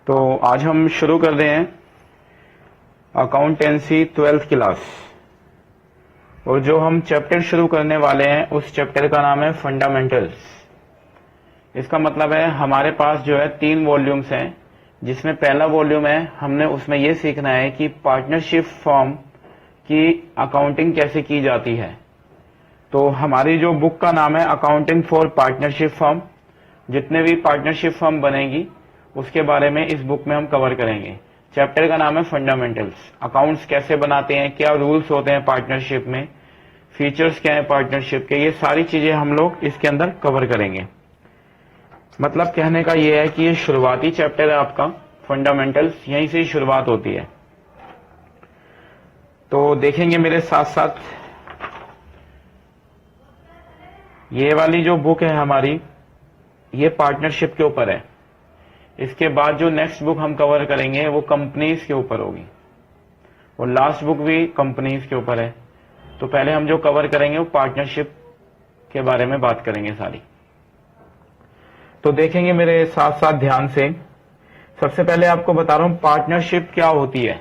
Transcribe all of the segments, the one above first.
तो आज हम शुरू कर रहे हैं अकाउंटेंसी 12th क्लास। और जो हम चैप्टर शुरू करने वाले हैं उस चैप्टर का नाम है फंडामेंटल्स। इसका मतलब है हमारे पास जो है 3 वॉल्यूम्स हैं, जिसमें पहला वॉल्यूम है हमने उसमें यह सीखना है कि पार्टनरशिप फॉर्म की अकाउंटिंग कैसे की जाती है। तो हमारी जो बुक का नाम है अकाउंटिंग फॉर पार्टनरशिप फर्म। जितने भी पार्टनरशिप फर्म बनेगी उसके बारे में इस बुक में हम कवर करेंगे। चैप्टर का नाम है फंडामेंटल्स। अकाउंट्स कैसे बनाते हैं, क्या रूल्स होते हैं पार्टनरशिप में, फीचर्स क्या है पार्टनरशिप के, ये सारी चीजें हम लोग इसके अंदर कवर करेंगे। मतलब कहने का ये है कि ये शुरुआती चैप्टर है आपका फंडामेंटल्स, यहीं से ही शुरुआत होती है। तो देखेंगे मेरे साथ साथ ये वाली जो बुक है हमारी, ये पार्टनरशिप के ऊपर है। इसके बाद जो नेक्स्ट बुक हम कवर करेंगे वो कंपनीज के ऊपर होगी, और लास्ट बुक भी कंपनीज के ऊपर है। तो पहले हम जो कवर करेंगे वो पार्टनरशिप के बारे में बात करेंगे सारी। तो देखेंगे मेरे साथ साथ ध्यान से। सबसे पहले आपको बता रहा हूं पार्टनरशिप क्या होती है।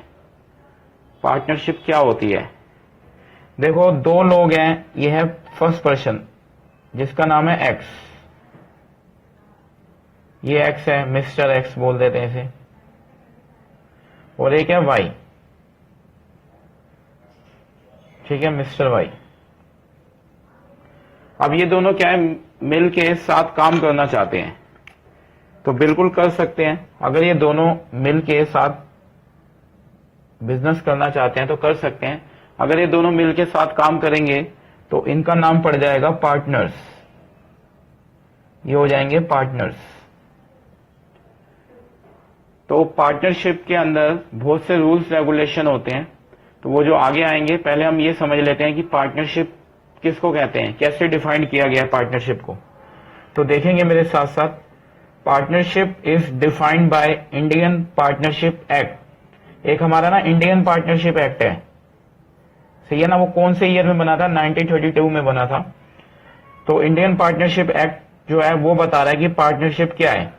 पार्टनरशिप क्या होती है, देखो 2 लोग हैं, ये है फर्स्ट पर्सन जिसका नाम है एक्स। ये एक्स है, मिस्टर एक्स बोल देते हैं इसे, और एक है वाई, ठीक है, मिस्टर वाई। अब ये दोनों क्या है, मिल के साथ काम करना चाहते हैं, तो बिल्कुल कर सकते हैं। अगर ये दोनों मिल के साथ बिजनेस करना चाहते हैं तो कर सकते हैं। अगर ये दोनों मिल के साथ काम करेंगे तो इनका नाम पड़ जाएगा पार्टनर्स। ये हो जाएंगे पार्टनर्स। तो पार्टनरशिप के अंदर बहुत से रूल्स रेगुलेशन होते हैं, तो वो जो आगे आएंगे। पहले हम ये समझ लेते हैं कि पार्टनरशिप किसको कहते हैं, कैसे डिफाइन किया गया है पार्टनरशिप को। तो देखेंगे मेरे साथ साथ, partnership is defined by Indian partnership act. एक हमारा ना इंडियन पार्टनरशिप एक्ट है, सही है ना। वो कौन से ईयर में बना था, 1932 में बना था। तो इंडियन पार्टनरशिप एक्ट जो है वो बता रहा है कि पार्टनरशिप क्या है,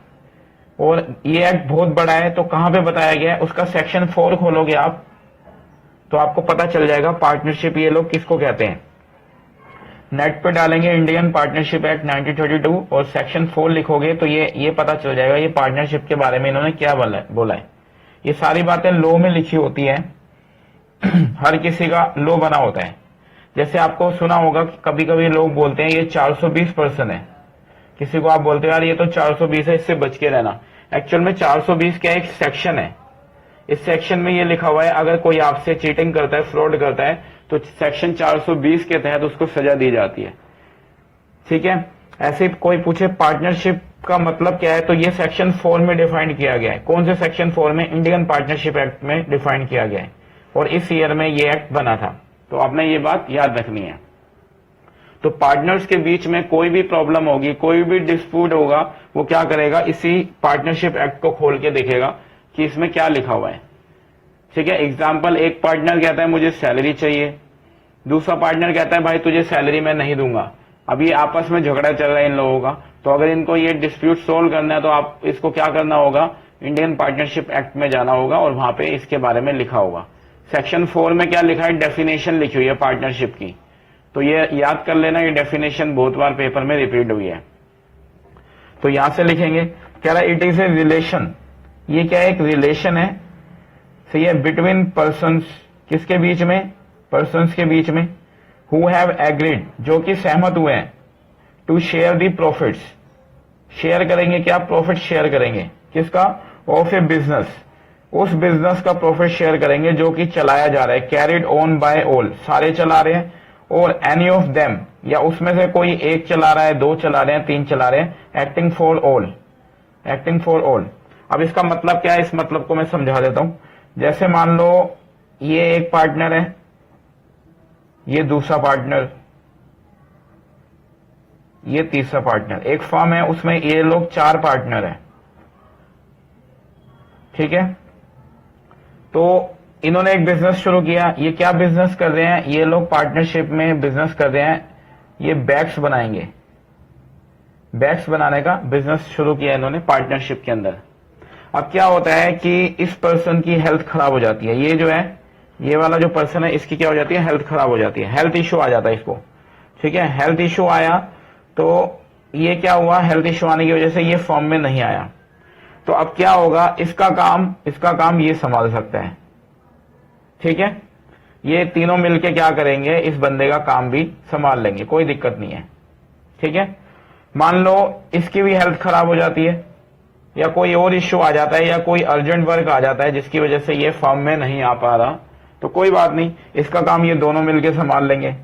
और ये एक्ट बहुत बड़ा है। तो कहां पे बताया गया है, उसका सेक्शन 4 खोलोगे आप तो आपको पता चल जाएगा पार्टनरशिप ये लोग किसको कहते हैं। नेट पे डालेंगे इंडियन पार्टनरशिप एक्ट 1932 और सेक्शन 4 लिखोगे तो ये पता चल जाएगा ये पार्टनरशिप के बारे में इन्होंने क्या बोला है। ये सारी बातें लॉ में लिखी होती है। हर किसी का लॉ बना होता है। जैसे आपको सुना होगा कि कभी कभी लोग बोलते हैं ये 420% है, किसी को आप बोलते हो यार ये तो 420 है, इससे बच के रहना। एक्चुअल में 420 क्या एक सेक्शन है। इस सेक्शन में ये लिखा हुआ है अगर कोई आपसे चीटिंग करता है, फ्रॉड करता है, तो सेक्शन 420 के तहत उसको सजा दी जाती है, ठीक है। ऐसे कोई पूछे पार्टनरशिप का मतलब क्या है, तो ये सेक्शन 4 में डिफाइन किया गया है। कौन से सेक्शन 4 में, इंडियन पार्टनरशिप एक्ट में डिफाइन किया गया है, और इस ईयर में ये एक्ट बना था। तो आपने ये बात याद रखनी है। तो पार्टनर्स के बीच में कोई भी प्रॉब्लम होगी, कोई भी डिस्प्यूट होगा, वो क्या करेगा, इसी पार्टनरशिप एक्ट को खोल के देखेगा कि इसमें क्या लिखा हुआ है, ठीक है। एग्जाम्पल, एक पार्टनर कहता है मुझे सैलरी चाहिए, दूसरा पार्टनर कहता है भाई तुझे सैलरी मैं नहीं दूंगा। अब ये आपस में झगड़ा चल रहा है इन लोगों का। तो अगर इनको ये डिस्प्यूट सोल्व करना है तो आप इसको क्या करना होगा, इंडियन पार्टनरशिप एक्ट में जाना होगा, और वहां पे इसके बारे में लिखा होगा। सेक्शन 4 में क्या लिखा है, डेफिनेशन लिखी हुई है पार्टनरशिप की। तो ये याद कर लेना, ये डेफिनेशन बहुत बार पेपर में रिपीट हुई है। तो यहां से लिखेंगे, कह रहा है इट इज ए रिलेशन। ये क्या है, एक रिलेशन है, सही है, बिटवीन पर्सन्स, किसके बीच में, पर्सन्स के बीच में, हु हैव एग्रीड, जो कि सहमत हुए हैं, to share the profits, share करेंगे, क्या प्रॉफिट शेयर करेंगे, किसका, ऑफ ए बिजनेस, उस बिजनेस का प्रॉफिट शेयर करेंगे जो कि चलाया जा रहा है, कैरिड ऑन बाय ऑल, सारे चला रहे हैं, और एनी ऑफ देम, या उसमें से कोई एक चला रहा है, 2 चला रहे हैं, 3 चला रहे हैं, acting for all, acting for all. अब इसका मतलब क्या है, इस मतलब को मैं समझा देता हूं। जैसे मान लो ये एक पार्टनर है, ये दूसरा पार्टनर, ये तीसरा पार्टनर, एक फर्म है उसमें ये लोग 4 पार्टनर हैं, ठीक है। तो इन्होंने एक बिजनेस शुरू किया। ये क्या बिजनेस कर रहे हैं, ये लोग पार्टनरशिप में बिजनेस कर रहे हैं, ये बैग्स बनाएंगे, बैग्स बनाने का बिजनेस शुरू किया इन्होंने पार्टनरशिप के अंदर। अब क्या होता है कि इस पर्सन की हेल्थ खराब हो जाती है, ये जो है ये वाला जो पर्सन है इसकी क्या हो जाती है, हेल्थ खराब हो जाती है, हेल्थ इश्यू आ जाता है इसको, ठीक है। हेल्थ इश्यू आया तो ये क्या हुआ, हेल्थ इश्यू आने की वजह से ये फॉर्म में नहीं आया, तो अब क्या होगा, इसका काम ये संभाल सकता है, ठीक है। ये तीनों मिलके क्या करेंगे, इस बंदे का काम भी संभाल लेंगे, कोई दिक्कत नहीं है, ठीक है। मान लो इसकी भी हेल्थ खराब हो जाती है या कोई और इश्यू आ जाता है या कोई अर्जेंट वर्क आ जाता है जिसकी वजह से ये फॉर्म में नहीं आ पा रहा, तो कोई बात नहीं, इसका काम ये दोनों मिलके संभाल लेंगे।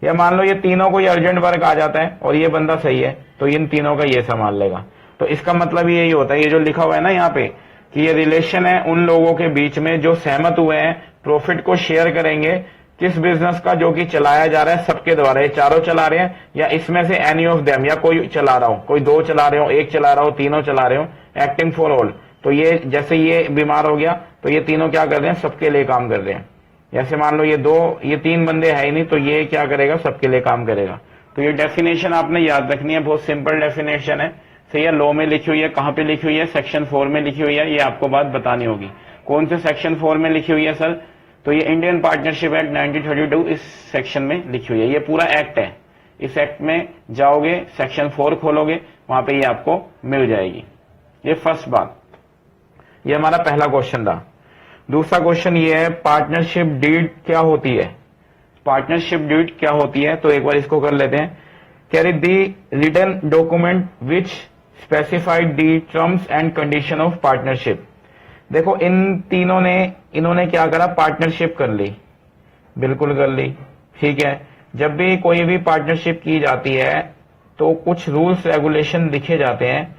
या मान लो ये तीनों कोई अर्जेंट वर्क आ जाता है और ये बंदा सही है तो इन तीनों का ये संभाल लेगा। तो इसका मतलब यही होता है, ये जो लिखा हुआ है ना यहाँ पे कि ये रिलेशन है उन लोगों के बीच में जो सहमत हुए हैं प्रॉफिट को शेयर करेंगे किस बिजनेस का जो कि चलाया जा रहा है सबके द्वारा, ये चारों चला रहे हैं या इसमें से एनी ऑफ देम, या कोई चला रहा हो, कोई दो चला रहे हो, एक चला रहा हो, तीनों चला रहे हो, एक्टिंग फॉर ऑल। तो ये जैसे ये बीमार हो गया तो ये तीनों क्या कर रहे हैं, सबके लिए काम कर रहे हैं। जैसे मान लो ये तीन बंदे है ही नहीं तो ये क्या करेगा, सबके लिए काम करेगा। तो ये डेफिनेशन आपने याद रखनी है, बहुत सिंपल डेफिनेशन है, सही है। लॉ में लिखी हुई है, कहां पे लिखी हुई है, सेक्शन 4 में लिखी हुई है, ये आपको बात बतानी होगी। कौन से सेक्शन 4 में लिखी हुई है सर, तो ये इंडियन पार्टनरशिप एक्ट 1932 इस सेक्शन में लिखी हुई है, ये पूरा एक्ट है। इस एक्ट में जाओगे, सेक्शन 4 खोलोगे, वहां पे ये आपको मिल जाएगी। ये फर्स्ट बात, ये हमारा पहला क्वेश्चन था। दूसरा क्वेश्चन ये है पार्टनरशिप डीड क्या होती है, पार्टनरशिप डीड क्या होती है, तो एक बार इसको कर लेते हैं। Carry the written document which specified the terms and condition of partnership. देखो इन तीनों ने, इन्होंने क्या करा, पार्टनरशिप कर ली, बिल्कुल कर ली, ठीक है। जब भी कोई भी पार्टनरशिप की जाती है तो कुछ रूल्स रेगुलेशन लिखे जाते हैं,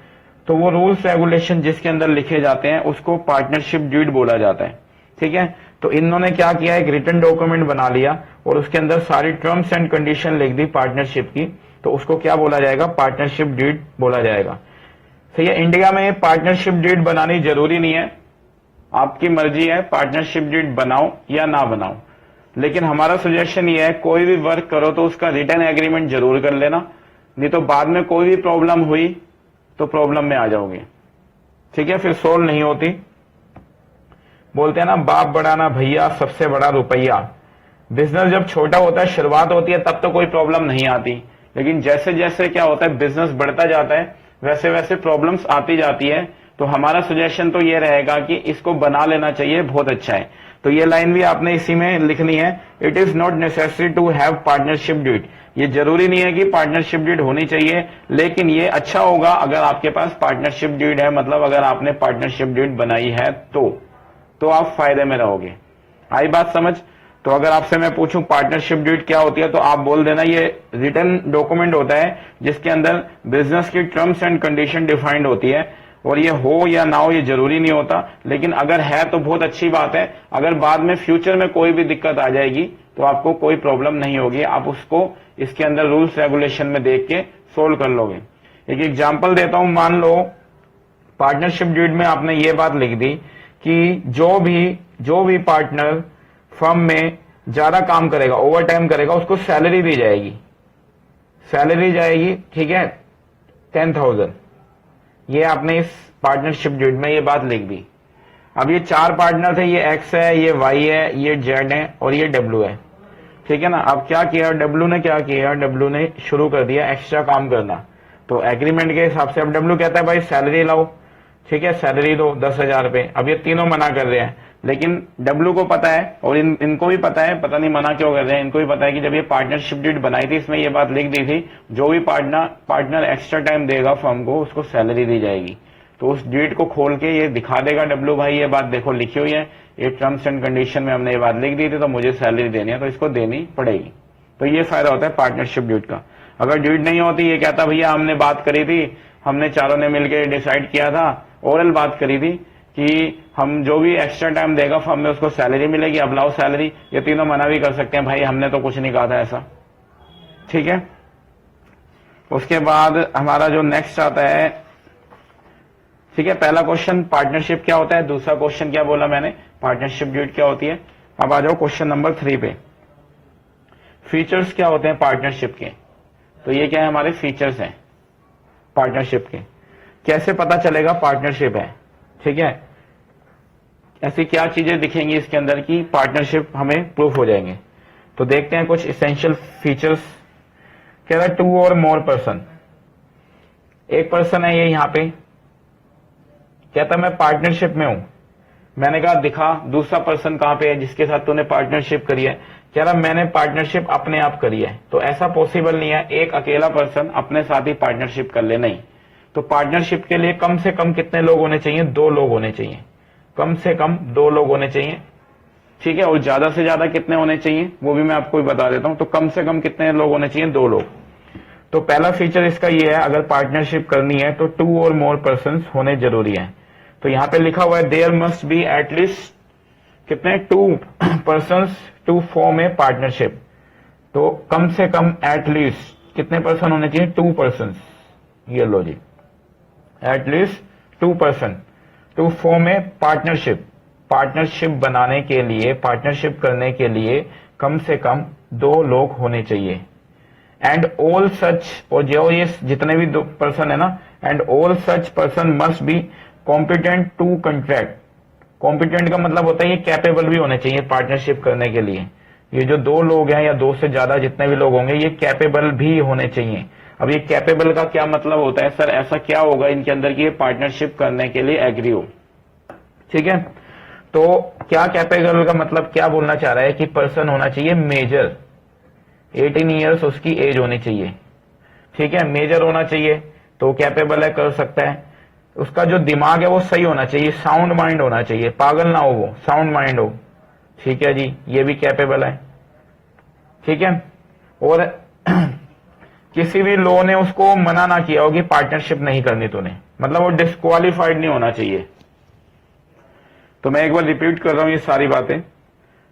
तो वो रूल्स रेगुलेशन जिसके अंदर लिखे जाते हैं उसको पार्टनरशिप डीड बोला जाता है, ठीक है। तो इन्होंने क्या किया, एक रिटन डॉक्यूमेंट बना लिया और उसके अंदर सारी टर्म्स एंड कंडीशन लिख दी पार्टनरशिप की, तो उसको क्या बोला जाएगा, पार्टनरशिप डीड बोला जाएगा। सही है। इंडिया में पार्टनरशिप डीड बनानी जरूरी नहीं है, आपकी मर्जी है, पार्टनरशिप डीड बनाओ या ना बनाओ, लेकिन हमारा सजेशन ये है कोई भी वर्क करो तो उसका रिटन एग्रीमेंट जरूर कर लेना, नहीं तो बाद में कोई भी प्रॉब्लम हुई तो प्रॉब्लम में आ जाओगे, ठीक है, फिर सोल्व नहीं होती। बोलते हैं ना बाप बड़ा ना भैया, सबसे बड़ा रुपया। बिजनेस जब छोटा होता है, शुरुआत होती है, तब तो कोई प्रॉब्लम नहीं आती, लेकिन जैसे जैसे क्या होता है बिजनेस बढ़ता जाता है वैसे वैसे प्रॉब्लम्स आती जाती है। तो हमारा सजेशन तो ये रहेगा कि इसको बना लेना चाहिए, बहुत अच्छा है। तो ये लाइन भी आपने इसी में लिखनी है, it is not necessary to have partnership deed. ये जरूरी नहीं है कि पार्टनरशिप डीड होनी चाहिए, लेकिन ये अच्छा होगा अगर आपके पास पार्टनरशिप डीड है, मतलब अगर आपने पार्टनरशिप डीड बनाई है तो आप फायदे में रहोगे। आई बात समझ। तो अगर आपसे मैं पूछूं पार्टनरशिप डीड क्या होती है, तो आप बोल देना ये रिटन डॉक्यूमेंट होता है जिसके अंदर बिजनेस की टर्म्स एंड कंडीशन डिफाइंड होती है, और ये हो या ना हो ये जरूरी नहीं होता, लेकिन अगर है तो बहुत अच्छी बात है। अगर बाद में फ्यूचर में कोई भी दिक्कत आ जाएगी तो आपको कोई प्रॉब्लम नहीं होगी, आप उसको इसके अंदर रूल्स रेगुलेशन में देख के सोल्व कर लोगे। एक एग्जांपल देता हूं, मान लो पार्टनरशिप डीड में आपने ये बात लिख दी कि जो भी पार्टनर फर्म में ज्यादा काम करेगा, ओवर टाइम करेगा, उसको सैलरी दी जाएगी, सैलरी जाएगी, ठीक है, 10,000। ये आपने इस पार्टनरशिप डीड में ये बात लिख दी। अब ये चार पार्टनर थे, ये एक्स है, ये वाई है, ये जेड है और ये डब्ल्यू है, ठीक है ना। अब क्या किया डब्ल्यू ने, क्या किया डब्ल्यू ने, शुरू कर दिया एक्स्ट्रा काम करना। तो एग्रीमेंट के हिसाब से अब डब्ल्यू कहता है भाई सैलरी लाओ, ठीक है, सैलरी दो 10,000 रुपए। अब ये तीनों मना कर रहे हैं, लेकिन डब्ल्यू को पता है और इनको भी पता है, पता नहीं मना क्यों कर रहे हैं, इनको भी पता है कि जब ये पार्टनरशिप डीड बनाई थी इसमें ये बात लिख दी थी जो भी पार्टनर एक्स्ट्रा टाइम देगा फर्म को उसको सैलरी दी जाएगी। तो उस डीड को खोल के ये दिखा देगा डब्ल्यू भाई ये बात देखो लिखी हुई है, ये टर्म्स एंड कंडीशन में हमने ये बात लिख दी थी तो मुझे सैलरी देनी है तो इसको देनी पड़ेगी। तो ये फायदा होता है पार्टनरशिप डीड का। अगर डीड नहीं होती, ये कहता भैया हमने बात करी थी, हमने चारों ने मिलकर डिसाइड किया था, ओरल बात करी थी कि हम जो भी एक्स्ट्रा टाइम देगा फर्म में उसको सैलरी मिलेगी, अब लाओ सैलरी, ये तीनों मना भी कर सकते हैं भाई हमने तो कुछ नहीं कहा था ऐसा, ठीक है। उसके बाद हमारा जो नेक्स्ट आता है, ठीक है, पहला क्वेश्चन पार्टनरशिप क्या होता है, दूसरा क्वेश्चन क्या बोला मैंने, पार्टनरशिप डीड क्या होती है। अब आ जाओ क्वेश्चन नंबर 3 पे, फीचर्स क्या होते हैं पार्टनरशिप के। तो ये क्या है, हमारे फीचर्स हैं पार्टनरशिप के। कैसे पता चलेगा पार्टनरशिप है, ठीक है, ऐसी क्या चीजें दिखेंगी इसके अंदर की पार्टनरशिप हमें प्रूफ हो जाएंगे। तो देखते हैं कुछ इसेंशियल फीचर्स। कह रहा है 2 और मोर पर्सन, एक पर्सन है ये यहां पे, कहता मैं पार्टनरशिप में हूं। मैंने कहा दिखा दूसरा पर्सन कहां पे है जिसके साथ तूने पार्टनरशिप करी है। कह रहा मैंने पार्टनरशिप अपने आप करी है। तो ऐसा पॉसिबल नहीं है एक अकेला पर्सन अपने साथ ही पार्टनरशिप कर ले, नहीं। तो पार्टनरशिप के लिए कम से कम कितने लोग होने चाहिए? 2 लोग होने चाहिए, कम से कम 2 लोग होने चाहिए, ठीक है। और ज्यादा से ज्यादा कितने होने चाहिए वो भी मैं आपको बता देता हूं। तो कम से कम कितने लोग होने चाहिए? 2 लोग। तो पहला फीचर इसका ये है, अगर पार्टनरशिप करनी है तो 2 और मोर पर्सन होने जरूरी है। तो यहां पे लिखा हुआ है देयर मस्ट बी एटलीस्ट कितने? 2 person to form a partnership. तो कम से कम एटलीस्ट कितने पर्सन होने चाहिए? 2 पर्सन। ये लो जी, at least 2 person to form a partnership. Partnership बनाने के लिए, पार्टनरशिप करने के लिए कम से कम 2 लोग होने चाहिए। एंड ऑल सच, और जो ये जितने भी 2 पर्सन है ना, and all such person must be competent to contract. Competent का मतलब होता है ये कैपेबल भी होने चाहिए पार्टनरशिप करने के लिए। ये जो 2 लोग हैं या 2 से ज्यादा जितने भी लोग होंगे ये कैपेबल भी होने चाहिए। अब ये कैपेबल का क्या मतलब होता है? सर ऐसा क्या होगा इनके अंदर कि ये पार्टनरशिप करने के लिए एग्री हो, ठीक है। तो क्या कैपेबल का मतलब क्या बोलना चाह रहा है कि पर्सन होना चाहिए मेजर, 18 ईयर्स उसकी एज होनी चाहिए, ठीक है। मेजर होना चाहिए तो कैपेबल है, कर सकता है। उसका जो दिमाग है वो सही होना चाहिए, साउंड माइंड होना चाहिए, पागल ना हो वो, साउंड माइंड हो, ठीक है जी, ये भी कैपेबल है, ठीक है। और किसी भी लॉ ने उसको मना ना किया हो कि पार्टनरशिप नहीं करनी तूने, मतलब वो डिस्क्वालिफाइड नहीं होना चाहिए। तो मैं एक बार रिपीट कर रहा हूं ये सारी बातें।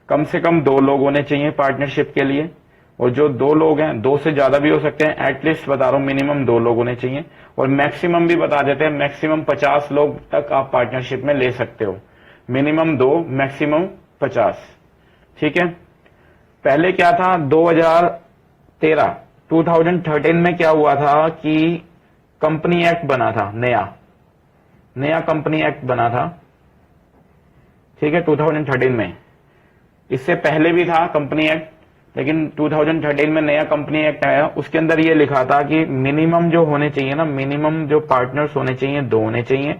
कम से कम 2 लोग होने चाहिए पार्टनरशिप के लिए, और जो 2 लोग हैं 2 से ज्यादा भी हो सकते हैं, एटलीस्ट बता रहा हूं मिनिमम 2 लोग होने चाहिए। और मैक्सिमम भी बता देते हैं, मैक्सिमम 50 लोग तक आप पार्टनरशिप में ले सकते हो। मिनिमम 2, मैक्सिमम 50, ठीक है। पहले क्या था? 2013 में क्या हुआ था कि कंपनी एक्ट बना था, नया कंपनी एक्ट बना था, ठीक है, 2013 में। इससे पहले भी था कंपनी एक्ट, लेकिन 2013 में नया कंपनी एक्ट आया। उसके अंदर ये लिखा था कि मिनिमम जो होने चाहिए ना, मिनिमम जो पार्टनर्स होने चाहिए 2 होने चाहिए,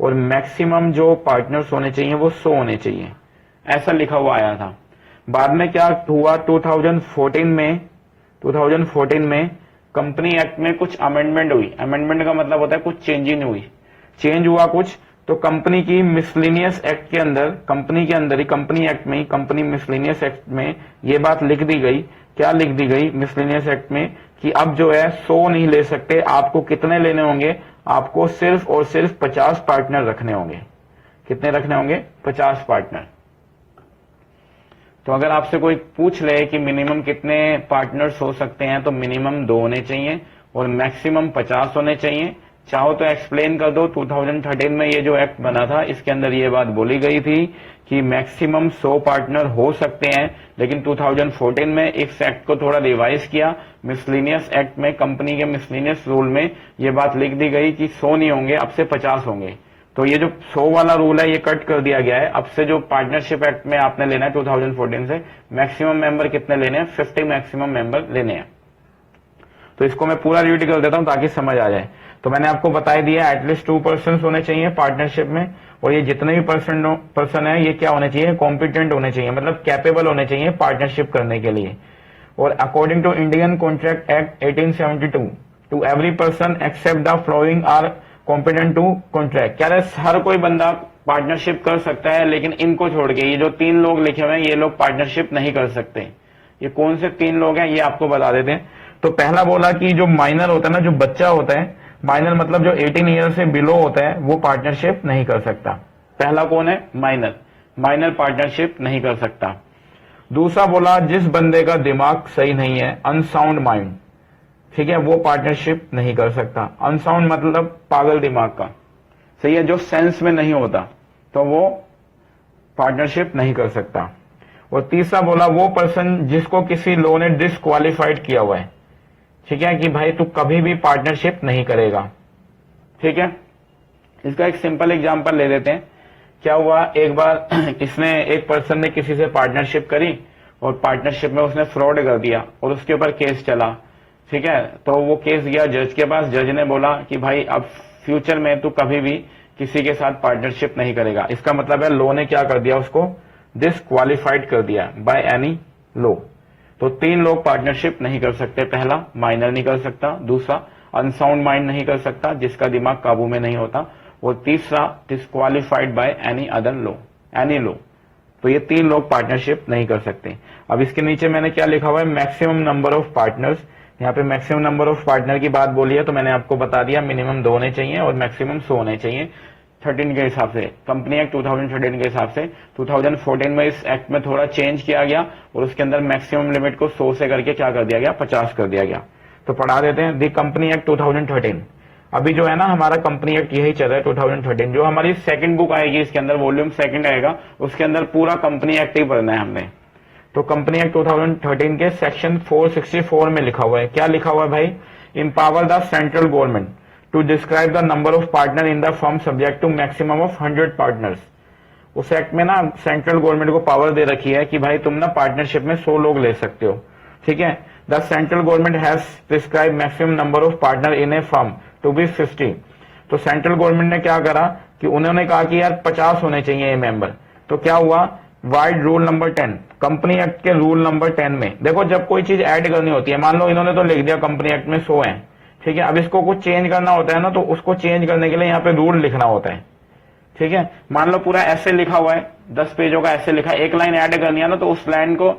और मैक्सिमम जो पार्टनर्स होने चाहिए वो 100 होने चाहिए, ऐसा लिखा हुआ आया था। बाद में क्या हुआ? 2014 में कंपनी एक्ट में कुछ अमेंडमेंट हुई। अमेंडमेंट का मतलब होता है कुछ चेंजिंग हुई, चेंज हुआ कुछ। तो कंपनी की मिसलिनियस एक्ट के अंदर, कंपनी के अंदर ही, कंपनी एक्ट में ही, कंपनी मिसलिनियस एक्ट में ये बात लिख दी गई। क्या लिख दी गई मिसलिनियस एक्ट में? कि अब जो है 100 नहीं ले सकते, आपको कितने लेने होंगे? आपको सिर्फ और सिर्फ 50 पार्टनर रखने होंगे। कितने रखने होंगे? 50 पार्टनर। तो अगर आपसे कोई पूछ ले कि मिनिमम कितने पार्टनर्स हो सकते हैं, तो मिनिमम 2 होने चाहिए और मैक्सिमम 50 होने चाहिए। चाहो तो एक्सप्लेन कर दो, 2013 में ये जो एक्ट बना था इसके अंदर ये बात बोली गई थी कि मैक्सिमम 100 पार्टनर हो सकते हैं, लेकिन 2014 में इस एक्ट को थोड़ा रिवाइज किया। मिसलिनियस एक्ट में, कंपनी के मिसलिनियस रूल में ये बात लिख दी गई कि 100 नहीं होंगे, अब से 50 होंगे। तो ये जो 100 वाला रूल है ये कट कर दिया गया है। अब से जो पार्टनरशिप एक्ट में आपने लेना है 2014 से, मैक्सिमम मेंबर कितने लेने हैं? 50 मैक्सिमम मेंबर लेने हैं। तो इसको मैं पूरा रीड कर देता हूं ताकि समझ आ जाए। तो मैंने आपको बता दिया एटलीस्ट 2 पर्सन होने चाहिए पार्टनरशिप में, और ये जितने भी पर्सन है ये क्या होने चाहिए? कॉम्पिटेंट होने चाहिए, मतलब कैपेबल होने चाहिए पार्टनरशिप करने के लिए। और according to Indian contract act 1872 to every person except the following are competent to contract. क्या हर कोई बंदा पार्टनरशिप कर सकता है, लेकिन इनको छोड़ के ये जो 3 लोग लिखे हुए हैं ये लोग पार्टनरशिप नहीं कर सकते। ये कौन से 3 लोग हैं ये आपको बता देते हैं। तो पहला बोला कि जो माइनर होता है ना, जो बच्चा होता है, माइनर मतलब जो 18 ईयर से बिलो होता है वो पार्टनरशिप नहीं कर सकता। पहला कौन है? माइनर। माइनर पार्टनरशिप नहीं कर सकता। दूसरा बोला जिस बंदे का दिमाग सही नहीं है, अनसाउंड माइंड, ठीक है, वो पार्टनरशिप नहीं कर सकता। अनसाउंड मतलब पागल दिमाग का, सही है, जो सेंस में नहीं होता, तो वो पार्टनरशिप नहीं कर सकता। और तीसरा बोला वो पर्सन जिसको किसी लॉ ने डिसक्वालिफाइड किया हुआ है, ठीक है, कि भाई तू कभी भी पार्टनरशिप नहीं करेगा, ठीक है। इसका एक सिंपल एग्जांपल ले लेते हैं। क्या हुआ, एक बार एक पर्सन ने किसी से पार्टनरशिप करी और पार्टनरशिप में उसने फ्रॉड कर दिया और उसके ऊपर केस चला, ठीक है। तो वो केस गया जज के पास, जज ने बोला कि भाई अब फ्यूचर में तू कभी भी किसी के साथ पार्टनरशिप नहीं करेगा। इसका मतलब है लॉ ने क्या कर दिया, उसको डिसक्वालिफाइड कर दिया बाय एनी लॉ। तो 3 लोग पार्टनरशिप नहीं कर सकते। पहला, माइनर नहीं कर सकता। दूसरा, अनसाउंड माइंड नहीं कर सकता, जिसका दिमाग काबू में नहीं होता। और तीसरा, disqualified by any other law, any law. तो ये 3 लोग पार्टनरशिप नहीं कर सकते। अब इसके नीचे मैंने क्या लिखा हुआ है, मैक्सिमम नंबर ऑफ पार्टनर्स। यहाँ पे मैक्सिमम नंबर ऑफ पार्टनर की बात बोली है तो मैंने आपको बता दिया मिनिमम 2 होने चाहिए और मैक्सिमम 100 होने चाहिए 13 के हिसाब से, कंपनी एक्ट 2013 के हिसाब से। 2014 में इस एक्ट में थोड़ा चेंज किया गया और उसके अंदर मैक्सिमम लिमिट को 100 से करके क्या कर दिया गया, 50 कर दिया गया। तो पढ़ा देते हैं दी कंपनी एक्ट 2013। अभी जो है ना हमारा कंपनी एक्ट यही चल रहा है 2013। जो हमारी सेकंड बुक आएगी इसके अंदर, वॉल्यूम 2 आएगा, उसके अंदर पूरा कंपनी एक्ट ही पढ़ना है हमने। तो कंपनी एक्ट 2013 के सेक्शन 464 में लिखा हुआ है, क्या लिखा हुआ है भाई, empower the central government to describe the number of partner in the firm subject to maximum of 100 partners। उस एक्ट में ना सेंट्रल गवर्नमेंट को पावर दे रखी है कि भाई तुम ना पार्टनरशिप में 100 लोग ले सकते हो, ठीक है। The central government has prescribe maximum number of partner in a firm to be 50। तो सेंट्रल गवर्नमेंट ने क्या करा कि उन्होंने कहा कि यार 50 होने चाहिए ये मेंबर। तो क्या हुआ, wide rule number 10, company act के रूल नंबर 10 में देखो, जब कोई चीज ऐड करनी होती है, मान लो इन्होंने तो लिख दिया कंपनी एक्ट में 100 है, ठीक है। अब इसको कुछ चेंज करना होता है ना, तो उसको चेंज करने के लिए यहाँ पे रूल लिखना होता है, ठीक है। मान लो पूरा ऐसे लिखा हुआ है, 10 पेजों का ऐसे लिखा है, एक लाइन ऐड करनी है ना, तो उस लाइन को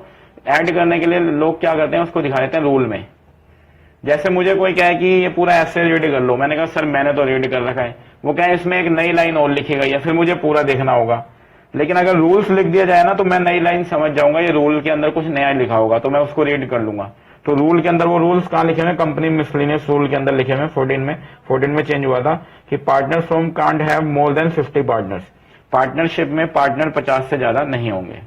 ऐड करने के लिए लोग क्या करते हैं, उसको दिखा देते हैं रूल में। जैसे मुझे कोई कहे कि ये पूरा ऐसे रीड कर लो, मैंने कहा सर मैंने तो रीड कर रखा है, वो कहे इसमें एक नई लाइन और लिखी गई है, फिर मुझे पूरा देखना होगा। लेकिन अगर रूल्स लिख दिया जाए ना, तो मैं नई लाइन समझ जाऊंगा, ये रूल के अंदर कुछ नया लिखा होगा, तो मैं उसको रीड कर लूंगा। तो रूल के अंदर वो रूल्स कहाँ लिखे हुए, कंपनी मिसलिनियस रूल के अंदर लिखे हुए 14 में चेंज हुआ था कि partners firm can't have more than 50 partners. Partnership में पार्टनर 50 से ज्यादा नहीं होंगे,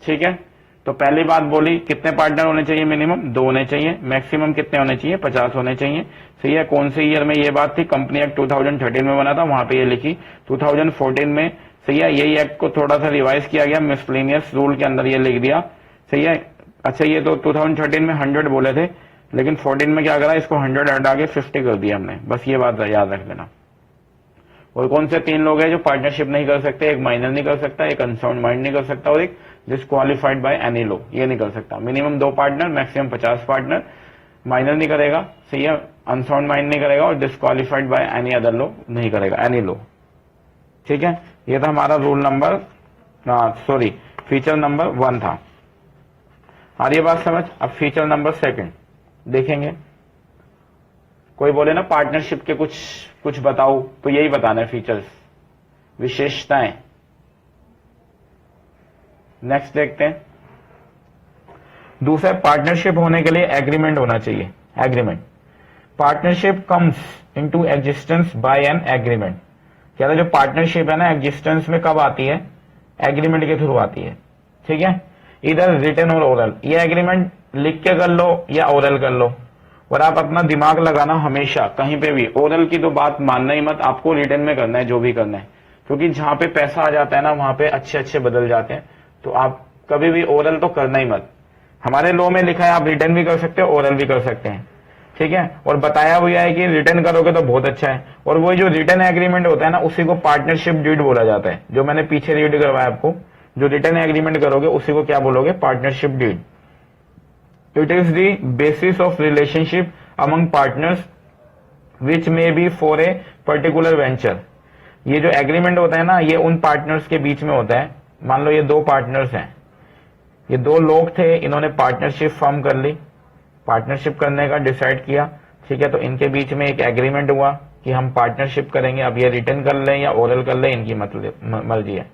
ठीक है। तो पहली बात बोली कितने पार्टनर होने चाहिए, मिनिमम 2 होने चाहिए, मैक्सिमम कितने होने चाहिए, 50 होने चाहिए, सही है। कौन से ईयर में ये बात थी, कंपनी एक्ट 2013 में बना था, वहां पे ये लिखी 2014 में, सही है। यही एक्ट को थोड़ा सा रिवाइज किया गया, मिसलेनियस रूल के अंदर ये लिख दिया, सही है। अच्छा, ये तो 2013 में 100 बोले थे, लेकिन 14 में क्या करा, इसको 100 हटा के 50 कर दिया हमने, बस ये बात याद रख लेना। और कौन से 3 लोग हैं जो पार्टनरशिप नहीं कर सकते, एक माइनर नहीं कर सकता, एक अनसाउंड माइंड नहीं कर सकता और एक डिसक्वालिफाइड बाय एनी लॉ, ये नहीं कर सकता। Minimum 2 partner, maximum 50 partner, minor नहीं करेगा, सही है, अनसाउंड माइंड नहीं करेगा और disqualified by any other law नहीं करेगा, एनी लॉ, ठीक है। ये था हमारा रूल नंबर, फीचर नंबर 1 था। आ रही है बात समझ। अब फीचर नंबर 2 देखेंगे। कोई बोले ना पार्टनरशिप के कुछ बताओ, तो यही बताना है, फीचर्स, विशेषताएं। नेक्स्ट देखते हैं। दूसरा, पार्टनरशिप होने के लिए एग्रीमेंट होना चाहिए, agreement. Partnership comes into existence by an agreement. क्या था, जो पार्टनरशिप है ना, एग्जिस्टेंस में कब आती है, एग्रीमेंट के थ्रू आती है, ठीक है। इधर रिटन और ओरल, ये एग्रीमेंट लिख के कर लो या ओरल कर लो, और आप अपना दिमाग लगाना हमेशा कहीं पे भी, ओरल की तो बात मानना ही मत, आपको रिटन में करना है जो भी करना है, क्योंकि जहां पे पैसा आ जाता है ना, वहां पे अच्छे बदल जाते हैं। तो आप कभी भी ओरल तो करना ही मत। हमारे लॉ में लिखा है आप रिटन भी कर सकते हो, ओरल भी कर सकते हैं, ठीक है। और बताया हुआ है कि रिटर्न करोगे तो बहुत अच्छा है। और वो जो रिटर्न एग्रीमेंट होता है ना, उसी को पार्टनरशिप डीड बोला जाता है। जो मैंने पीछे रीड करवाया आपको, जो रिटर्न एग्रीमेंट करोगे उसी को क्या बोलोगे, partnership deed. It is the basis of relationship among partners which may be for a particular venture. ये जो एग्रीमेंट होता है ना, ये उन पार्टनर्स के बीच में होता है। मान लो ये 2 पार्टनर्स हैं, ये 2 लोग थे, इन्होंने पार्टनरशिप फॉर्म कर ली, पार्टनरशिप करने का डिसाइड किया, ठीक है। तो इनके बीच में एक एग्रीमेंट हुआ कि हम पार्टनरशिप करेंगे। अब ये रिटर्न कर लें या ओरल कर लें, इनकी मर्जी है,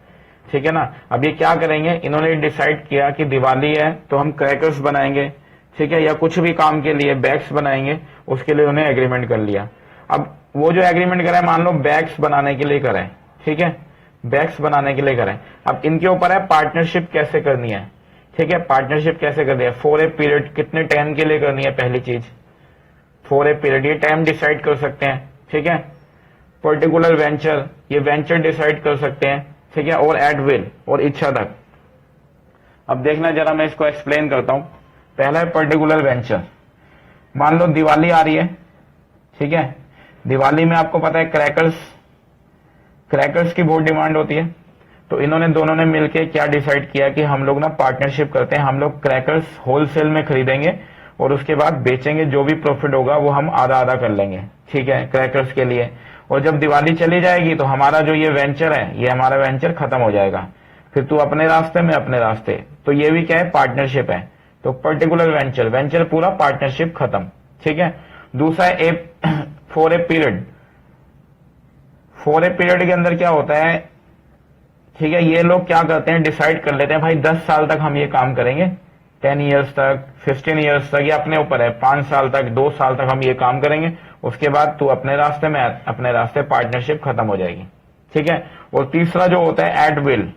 ठीक है ना। अब ये क्या करेंगे, इन्होंने डिसाइड किया कि दिवाली है तो हम क्रैकर्स बनाएंगे, ठीक है, या कुछ भी काम के लिए बैग्स बनाएंगे, उसके लिए उन्हें एग्रीमेंट कर लिया। अब वो जो एग्रीमेंट करें, मान लो बैग्स बनाने के लिए करें, ठीक है, बैग्स बनाने के लिए करें। अब इनके ऊपर है पार्टनरशिप कैसे करनी है, ठीक है। पार्टनरशिप कैसे करनी है, फॉर ए पीरियड, कितने टाइम के लिए करनी है, पहली चीज फॉर ए पीरियड, ये टाइम डिसाइड कर सकते हैं, ठीक है। पर्टिकुलर वेंचर, ये वेंचर डिसाइड कर सकते हैं, ठीक है, और एट विल और इच्छा तक। अब देखना जरा, मैं इसको एक्सप्लेन करता हूं। पहला है पर्टिकुलर वेंचर। मान लो दिवाली आ रही है, ठीक है, दिवाली में आपको पता है क्रैकर्स की बहुत डिमांड होती है। तो इन्होंने दोनों ने मिलकर क्या डिसाइड किया कि हम लोग ना पार्टनरशिप करते हैं, हम लोग क्रैकर्स होलसेल में खरीदेंगे और उसके बाद बेचेंगे, जो भी प्रॉफिट होगा वो हम आधा आधा कर लेंगे, ठीक है, क्रैकर्स के लिए। और जब दिवाली चली जाएगी तो हमारा जो ये वेंचर है, ये हमारा वेंचर खत्म हो जाएगा, फिर तू अपने रास्ते में अपने रास्ते। तो ये भी क्या है, पार्टनरशिप है। तो पर्टिकुलर वेंचर, वेंचर पूरा, पार्टनरशिप खत्म, ठीक है। दूसरा है for a period. For a period के अंदर क्या होता है, ठीक है, ये लोग क्या करते हैं, डिसाइड कर लेते हैं भाई 10 साल तक हम ये काम करेंगे, 10 ईयर्स तक, 15 ईयर्स तक, ये अपने ऊपर है, 5 साल तक, 2 साल तक हम ये काम करेंगे, उसके बाद तू अपने रास्ते में अपने रास्ते, पार्टनरशिप खत्म हो जाएगी, ठीक है। और तीसरा जो होता है एट विल।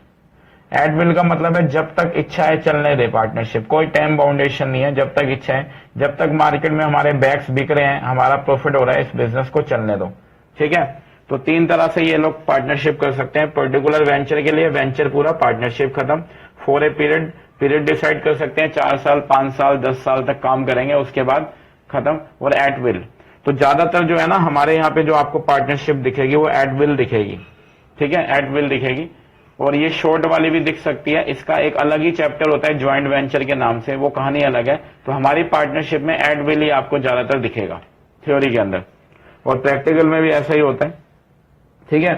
एट विल का मतलब है जब तक इच्छा है चलने दे पार्टनरशिप, कोई टाइम बाउंडेशन नहीं है, जब तक इच्छा है, जब तक मार्केट में हमारे बैग्स बिक रहे हैं, हमारा प्रॉफिट हो रहा है, इस बिजनेस को चलने दो, ठीक है। तो 3 तरह से ये लोग पार्टनरशिप कर सकते हैं। पर्टिकुलर वेंचर के लिए वेंचर पूरा, पार्टनरशिप खत्म। For a period, period decide कर सकते हैं, 4 साल, 5 साल, 10 साल तक काम करेंगे, उसके बाद खत्म। और एट विल, तो ज्यादातर जो है ना हमारे यहाँ पे जो आपको पार्टनरशिप दिखेगी वो एट विल दिखेगी, ठीक है, एट विल दिखेगी। और ये शॉर्ट वाली भी दिख सकती है, इसका एक अलग ही चैप्टर होता है ज्वाइंट वेंचर के नाम से, वो कहानी अलग है। तो हमारी पार्टनरशिप में एट विल ही आपको ज्यादातर दिखेगा थ्योरी के अंदर, और प्रैक्टिकल में भी ऐसा ही होता है, ठीक है।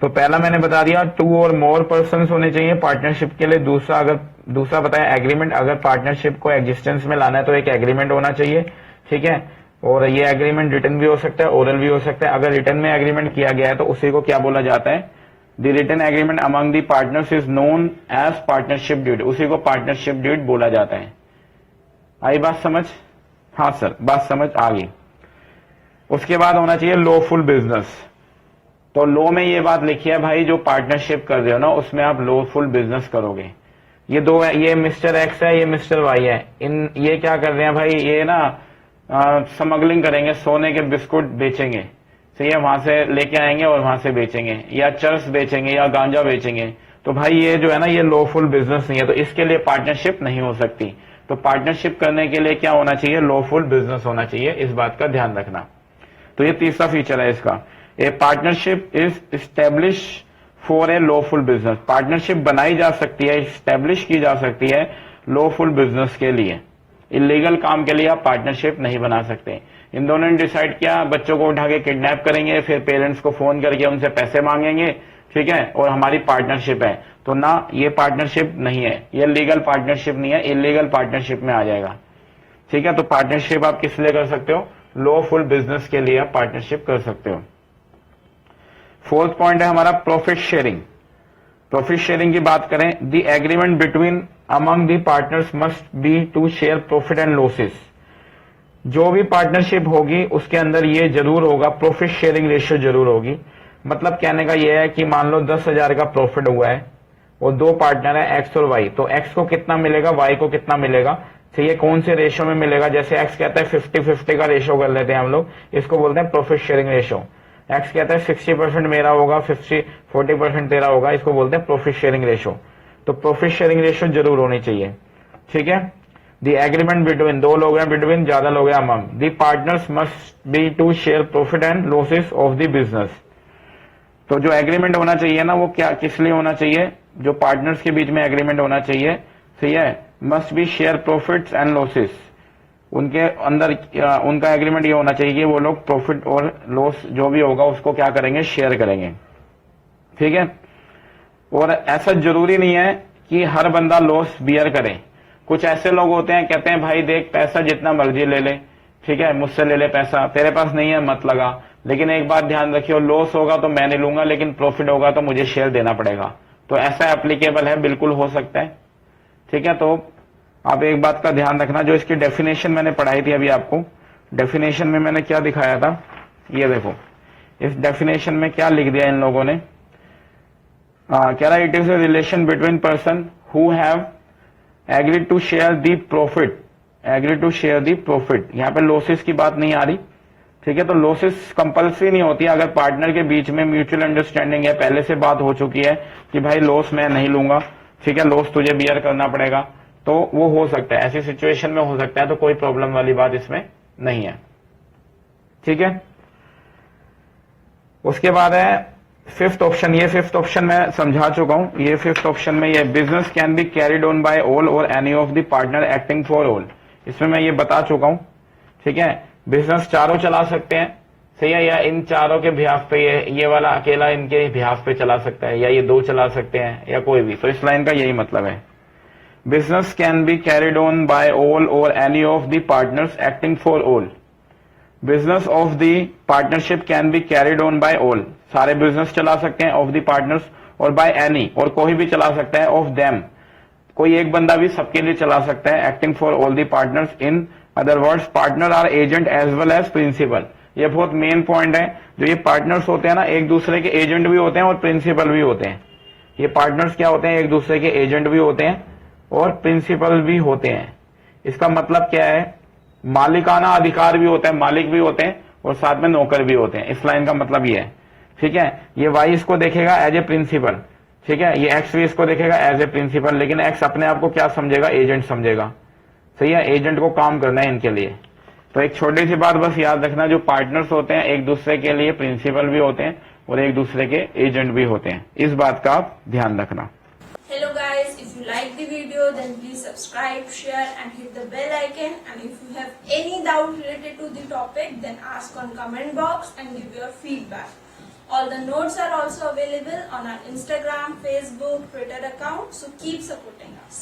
तो पहला मैंने बता दिया 2 और मोर पर्सन होने चाहिए पार्टनरशिप के लिए। दूसरा बताया एग्रीमेंट, अगर पार्टनरशिप को एग्जिस्टेंस में लाना है तो एक एग्रीमेंट होना चाहिए, ठीक है। और ये एग्रीमेंट रिटन भी हो सकता है, ओरल भी हो सकता है। अगर रिटन में एग्रीमेंट किया गया है तो उसी को क्या बोला जाता है, the written agreement among the partners is known as partnership deed, उसी को पार्टनरशिप डीड बोला जाता है। आई बात समझ? हाँ सर, बात समझ आ गई। उसके बाद होना चाहिए लॉफुल बिजनेस। तो लॉ में ये बात लिखी है भाई, जो पार्टनरशिप कर रहे हो ना उसमें आप लॉफुल बिजनेस करोगे। ये दो है, ये मिस्टर एक्स है, ये मिस्टर वाई है, ये क्या कर रहे हैं भाई, ये ना स्मगलिंग करेंगे, सोने के बिस्कुट बेचेंगे, सही है, वहां से लेके आएंगे और वहां से बेचेंगे, या चर्स बेचेंगे, या गांजा बेचेंगे। तो भाई ये जो है ना ये लॉफुल बिजनेस नहीं है, तो इसके लिए पार्टनरशिप नहीं हो सकती। तो पार्टनरशिप करने के लिए क्या होना चाहिए, लॉफुल बिजनेस होना चाहिए, इस बात का ध्यान रखना। तो ये तीसरा फीचर है इसका, ए partnership is establish for a lawful business. Partnership बनाई जा सकती है, स्टैब्लिश की जा सकती है लॉफुल बिजनेस के लिए। इलीगल काम के लिए आप पार्टनरशिप नहीं बना सकते। इन दोनों ने डिसाइड किया बच्चों को उठा के किडनैप करेंगे, फिर पेरेंट्स को फोन करके उनसे पैसे मांगेंगे, ठीक है, और हमारी पार्टनरशिप है, तो ना ये पार्टनरशिप नहीं है, ये लीगल पार्टनरशिप नहीं है, इलीगल पार्टनरशिप में आ जाएगा, ठीक है। तो पार्टनरशिप आप किस लिए कर सकते हो, लॉफुल बिजनेस के लिए आप पार्टनरशिप कर सकते हो। फोर्थ पॉइंट है हमारा प्रॉफिट शेयरिंग। प्रॉफिट शेयरिंग की बात करें, the agreement between among the partners must be to share profit and losses. जो भी पार्टनरशिप होगी उसके अंदर ये जरूर होगा, प्रॉफिट शेयरिंग रेशियो जरूर होगी। मतलब कहने का ये है कि मान लो 10,000 का प्रॉफिट हुआ है और 2 पार्टनर है एक्स और वाई, तो एक्स को कितना मिलेगा, वाई को कितना मिलेगा, तो ये कौन से रेशियो में मिलेगा। जैसे एक्स कहता है 50-50 का रेशियो कर लेते हैं हम लोग, इसको बोलते हैं प्रॉफिट शेयरिंग रेशियो। एक्स कहता है 60% मेरा होगा, 40% तेरा होगा, इसको बोलते हैं प्रॉफिट शेयरिंग रेशियो। तो प्रॉफिट शेयरिंग रेशियो जरूर होनी चाहिए, ठीक है। द एग्रीमेंट बिटवीन, 2 लोग हैं, बिटवीन ज्यादा लोग हैं, among the partners must be to share profit and losses of the business. तो जो एग्रीमेंट होना चाहिए ना वो क्या, किस लिए होना चाहिए, जो पार्टनर्स के बीच में एग्रीमेंट होना चाहिए, सही है, must be share profits and losses. उनके अंदर उनका एग्रीमेंट ये होना चाहिए कि वो लोग प्रॉफिट और लॉस जो भी होगा उसको क्या करेंगे, शेयर करेंगे, ठीक है। और ऐसा जरूरी नहीं है कि हर बंदा लॉस बियर करे। कुछ ऐसे लोग होते हैं कहते हैं भाई देख पैसा जितना मर्जी ले ले, ठीक है, मुझसे ले ले पैसा, तेरे पास नहीं है मत लगा, लेकिन एक बात ध्यान रखियो, लॉस होगा तो मैं नहीं लूंगा, लेकिन प्रॉफिट होगा तो मुझे शेयर देना पड़ेगा। तो ऐसा एप्लीकेबल है, बिल्कुल हो सकता है, ठीक है। तो आप एक बात का ध्यान रखना, जो इसकी डेफिनेशन मैंने पढ़ाई थी अभी आपको, डेफिनेशन में मैंने क्या दिखाया था, ये देखो, इस डेफिनेशन में क्या लिख दिया इन लोगों ने, कह रहा it is a relation between person who have agreed to share the profit, agree to share the profit. यहाँ पे लॉसेस की बात नहीं आ रही, ठीक है, तो लॉसेस कंपल्सरी नहीं होती अगर पार्टनर के बीच में म्यूचुअल अंडरस्टैंडिंग है, पहले से बात हो चुकी है कि भाई लॉस मैं नहीं लूंगा, ठीक है, लॉस तुझे बियर करना पड़ेगा, तो वो हो सकता है, ऐसी सिचुएशन में हो सकता है, तो कोई प्रॉब्लम वाली बात इसमें नहीं है। ठीक है, उसके बाद है फिफ्थ ऑप्शन। ये फिफ्थ ऑप्शन मैं समझा चुका हूं। ये फिफ्थ ऑप्शन में ये business can be carried on by all और any of the partner acting for all, इसमें मैं ये बता चुका हूं। ठीक है, बिजनेस चारों चला सकते हैं, सही है, या इन चारों के बिहाफ पे ये वाला अकेला इनके बिहाफ पे चला सकता है, या ये दो चला सकते हैं, या कोई भी। तो इस लाइन का यही मतलब है, business can be carried on by all और any of the partners acting for all. Business of the partnership can be carried on by all, सारे बिजनेस चला सकते हैं ऑफ द पार्टनर्स, और बाय एनी, और कोई भी चला सकता है, ऑफ देम, कोई एक बंदा भी सबके लिए चला सकता है, acting for all the partners. इन other words partner are agent as well as principal. ये बहुत मेन पॉइंट है, जो ये पार्टनर्स होते हैं ना, एक दूसरे के एजेंट भी होते हैं और प्रिंसिपल भी होते हैं। ये पार्टनर्स क्या होते हैं, एक दूसरे के एजेंट भी होते हैं और प्रिंसिपल भी होते हैं। इसका मतलब क्या है, मालिकाना अधिकार भी होता है, मालिक भी होते हैं और साथ में नौकर भी होते हैं। इस लाइन का मतलब ये है। ठीक है, ये वाई इसको देखेगा एज ए प्रिंसिपल, ठीक है, ये एक्स भी इसको देखेगा एज ए प्रिंसिपल, लेकिन एक्स अपने आप को क्या समझेगा, एजेंट समझेगा। सही है, एजेंट को काम करना है इनके लिए। तो एक छोटी सी बात बस याद रखना, जो पार्टनर्स होते हैं एक दूसरे के लिए प्रिंसिपल भी होते हैं और एक दूसरे के एजेंट भी होते हैं। इस बात का आप ध्यान रखना। Hello guys, if you like the video then please subscribe, share and hit the bell icon, and if you have any doubt related to the topic then ask on comment box and give your feedback. All the notes are also available on our Instagram, Facebook, Twitter account, so keep supporting us.